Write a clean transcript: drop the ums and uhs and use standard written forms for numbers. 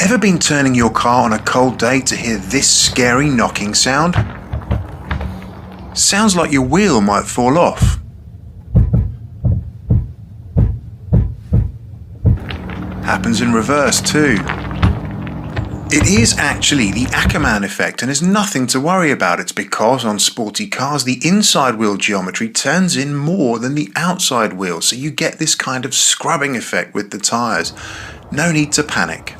Ever been turning your car on a cold day to hear this scary knocking sound? Sounds like your wheel might fall off. Happens in reverse too. It is actually the Ackerman effect and is nothing to worry about. It's because on sporty cars the inside wheel geometry turns in more than the outside wheel, so you get this kind of scrubbing effect with the tyres. No need to panic.